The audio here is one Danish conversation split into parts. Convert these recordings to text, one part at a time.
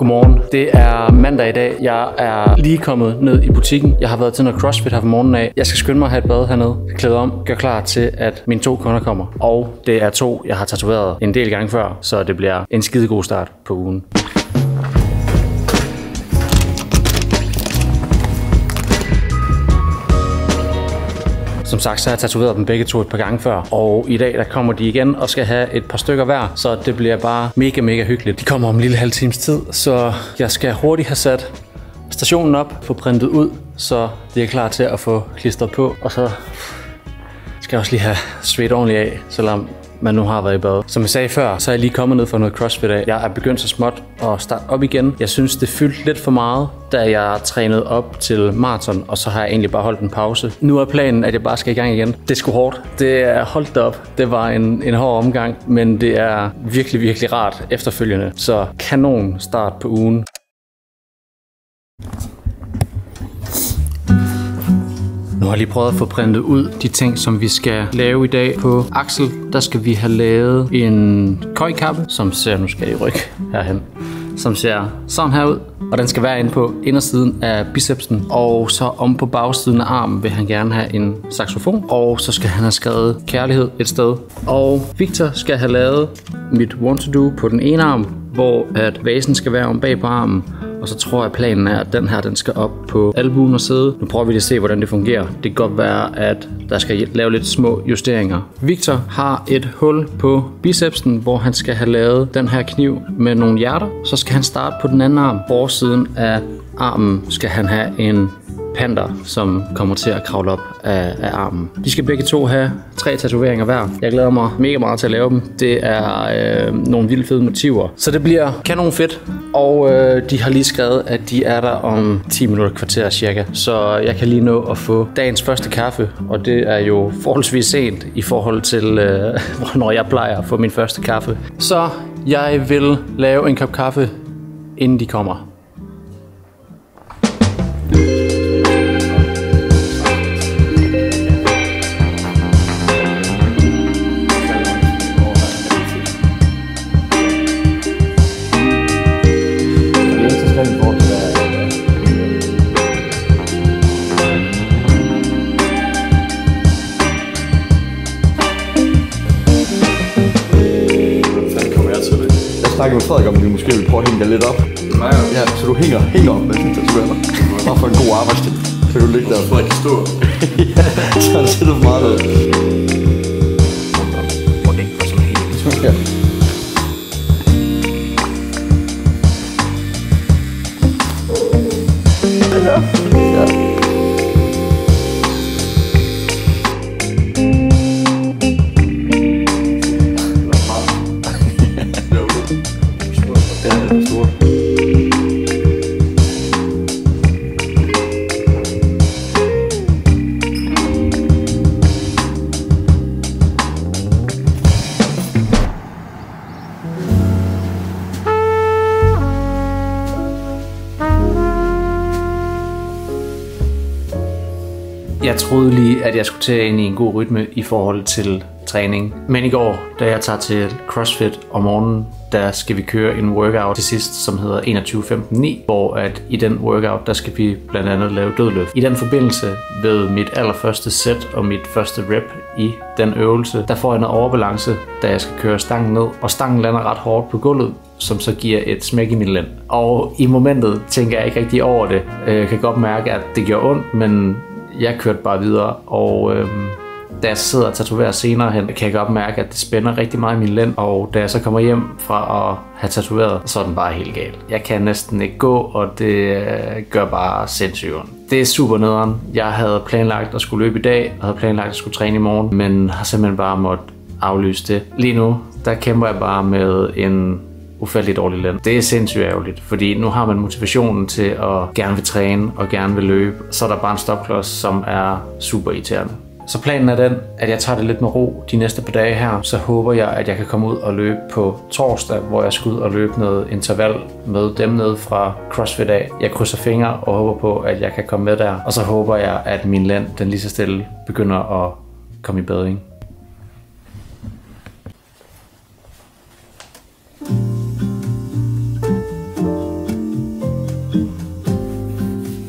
Godmorgen. Det er mandag i dag. Jeg er lige kommet ned i butikken. Jeg har været til noget CrossFit her fra morgenen af. Jeg skal skynde mig at have et bad hernede. Klæde om. Gør klar til, at mine 2 kunder kommer. Og det er 2, jeg har tatoveret en del gange før, så det bliver en skidegod start på ugen. Som sagt, så har jeg tatoveret dem begge 2 et par gange før, og i dag der kommer de igen og skal have et par stykker hver, så det bliver bare mega hyggeligt. De kommer om en lille halv times tid, så jeg skal hurtigt have sat stationen op, få printet ud, så det er klar til at få klistret på, og så skal jeg også lige have svedt ordentligt af, selvom man nu har været i bad. Som jeg sagde før, så er jeg lige kommet ned for noget CrossFit af. Jeg er begyndt så småt at starte op igen. Jeg synes, det fyldte lidt for meget, da jeg trænede op til maraton, og så har jeg egentlig bare holdt en pause. Nu er planen, at jeg bare skal i gang igen. Det er sgu hårdt. Det er holdt op. Det var en hård omgang, men det er virkelig rart efterfølgende. Så kanon start på ugen. Nu har jeg lige prøvet at få printet ud de ting, som vi skal lave i dag. På Axel, der skal vi have lavet en køjkappe, som ser, nu skal jeg rykke herhen, som ser sådan her ud. Og den skal være inde på indersiden af bicepsen. Og så om på bagsiden af armen vil han gerne have en saxofon. Og så skal han have skrevet kærlighed et sted. Og Victor skal have lavet mit want to do på den ene arm, hvor at vasen skal være om bag på armen. Og så tror jeg, planen er, at den her den skal op på albuen og sæde. Nu prøver vi lige at se, hvordan det fungerer. Det kan godt være, at der skal lave lidt små justeringer. Victor har et hul på bicepsen, hvor han skal have lavet den her kniv med nogle hjerter. Så skal han starte på den anden arm. Forsiden af armen skal han have en panter, som kommer til at kravle op af armen. De skal begge 2 have 3 tatoveringer hver. Jeg glæder mig mega meget til at lave dem. Det er nogle vildt fede motiver. Så det bliver kanon fedt. Og de har lige skrevet, at de er der om 10 minutter kvarter cirka. Så jeg kan lige nå at få dagens første kaffe. Og det er jo forholdsvis sent i forhold til, når jeg plejer at få min første kaffe. Så jeg vil lave en kop kaffe, inden de kommer. Jeg snakker med Frederik om, at vi måske vil prøve at hænge dig lidt op. Nej, ja, så du hænger op med sådan tatoveringer. Bare for en god arbejdstid. Så kan du ligge der. Frederik kan stå. Ja, så han sætter for meget ud. Ja. Jeg troede lige, at jeg skulle tage ind i en god rytme i forhold til træning. Men i går, da jeg tager til CrossFit om morgenen, der skal vi køre en workout til sidst, som hedder 21-15-9, hvor at i den workout, der skal vi blandt andet lave dødløft. I den forbindelse ved mit allerførste sæt og mit første rep i den øvelse, der får jeg noget overbalance, da jeg skal køre stangen ned, og stangen lander ret hårdt på gulvet, som så giver et smæk i min lænd. Og i momentet tænker jeg ikke rigtig over det. Jeg kan godt mærke, at det gjorde ondt, men jeg kørte bare videre, og da jeg sidder og tatoverer senere hen, kan jeg godt mærke, at det spænder rigtig meget i min lænd, og da jeg så kommer hjem fra at have tatoveret, så er den bare helt gal. Jeg kan næsten ikke gå, og det gør bare sindssygt ondt. Det er super nederen. Jeg havde planlagt at skulle løbe i dag, og havde planlagt at skulle træne i morgen, men har simpelthen bare måttet aflyse det. Lige nu, der kæmper jeg bare med en ufattelig dårlig lænd. Det er sindssygt ærgerligt, fordi nu har man motivationen til at gerne vil træne og gerne vil løbe. Så er der bare en stopklods, som er super irriterende. Så planen er den, at jeg tager det lidt med ro de næste par dage her. Så håber jeg, at jeg kan komme ud og løbe på torsdag, hvor jeg skal ud og løbe noget interval med dem nede fra CrossFit af. Jeg krydser fingre og håber på, at jeg kan komme med der. Og så håber jeg, at min lænd, den lige så stille, begynder at komme i bedring.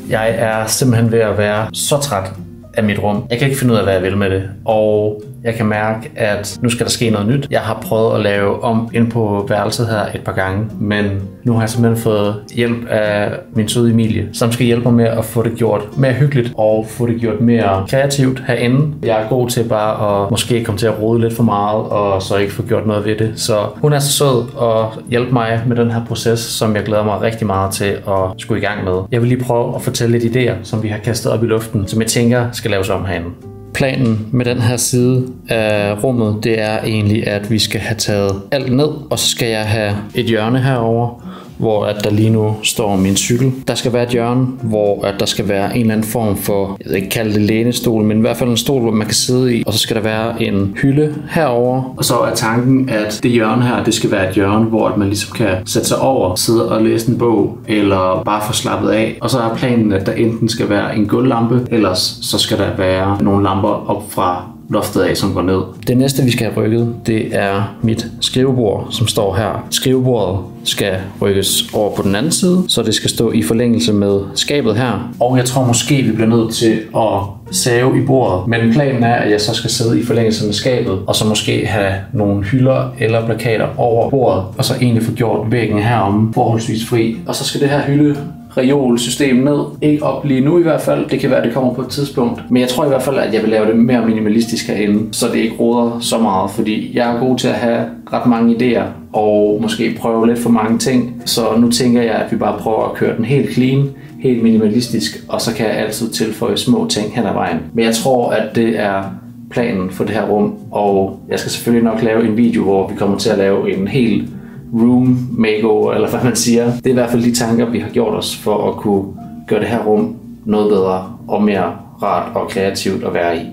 Jeg er simpelthen ved at være så træt af mit rum. Jeg kan ikke finde ud af, hvad jeg vil med det. Og jeg kan mærke, at nu skal der ske noget nyt. Jeg har prøvet at lave om ind på værelset her et par gange, men nu har jeg simpelthen fået hjælp af min søde Emilie, som skal hjælpe mig med at få det gjort mere hyggeligt og få det gjort mere kreativt herinde. Jeg er god til bare at måske komme til at rode lidt for meget og så ikke få gjort noget ved det. Så hun er så sød at hjælpe mig med den her proces, som jeg glæder mig rigtig meget til at skulle i gang med. Jeg vil lige prøve at fortælle lidt idéer, som vi har kastet op i luften, som jeg tænker skal laves om herinde. Planen med den her side af rummet, det er egentlig, at vi skal have taget alt ned, og så skal jeg have et hjørne herover, hvor at der lige nu står min cykel. Der skal være et hjørne, hvor at der skal være en eller anden form for, jeg vil ikke kalde det lænestol, men i hvert fald en stol, hvor man kan sidde i. Og så skal der være en hylde herover. Og så er tanken, at det hjørne her, det skal være et hjørne, hvor man ligesom kan sætte sig over, sidde og læse en bog, eller bare få slappet af. Og så er planen, at der enten skal være en gulvlampe, ellers så skal der være nogle lamper op fra loftet af, som går ned. Det næste, vi skal have rykket, det er mit skrivebord, som står her. Skrivebordet skal rykkes over på den anden side, så det skal stå i forlængelse med skabet her. Og jeg tror måske, vi bliver nødt til at save i bordet. Men planen er, at jeg så skal sidde i forlængelse med skabet, og så måske have nogle hylder eller plakater over bordet, og så egentlig få gjort væggen herom forholdsvis fri. Og så skal det her reolsystem ned. Ikke op lige nu i hvert fald. Det kan være, at det kommer på et tidspunkt. Men jeg tror i hvert fald, at jeg vil lave det mere minimalistisk herinde, så det ikke roder så meget. Fordi jeg er god til at have ret mange idéer og måske prøve lidt for mange ting. Så nu tænker jeg, at vi bare prøver at køre den helt clean, helt minimalistisk, og så kan jeg altid tilføje små ting hen ad vejen. Men jeg tror, at det er planen for det her rum, og jeg skal selvfølgelig nok lave en video, hvor vi kommer til at lave en helt room makeover, eller hvad man siger. Det er i hvert fald de tanker, vi har gjort os for at kunne gøre det her rum noget bedre og mere rart og kreativt at være i.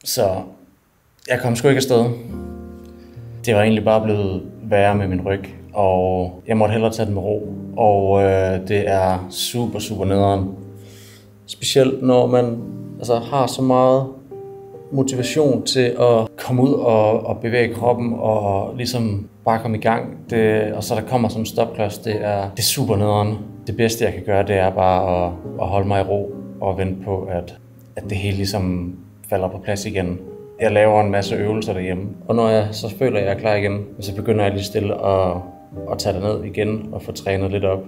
Så jeg kom sgu ikke afsted. Det var egentlig bare blevet værre med min ryg, og jeg måtte hellere tage den med ro. Og det er super nederen. Specielt når man har så meget motivation til at komme ud og bevæge kroppen og ligesom bare komme i gang. Og så der kommer som en stopklods, det er super nederen. Det bedste jeg kan gøre, det er bare at holde mig i ro og vente på, at det hele ligesom falder på plads igen. Jeg laver en masse øvelser derhjemme, og når jeg så føler, at jeg er klar igen, så begynder jeg lige stille at tage det ned igen og få trænet lidt op,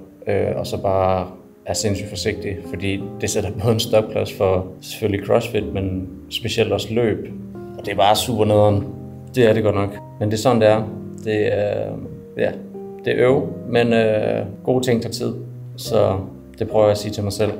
og så bare er sindssygt forsigtig, fordi det sætter både en stopklods for selvfølgelig CrossFit, men specielt også løb. Og det er bare super nederen. Det er det godt nok. Men det er sådan, det er. Det er øv, men gode ting tager tid. Så det prøver jeg at sige til mig selv.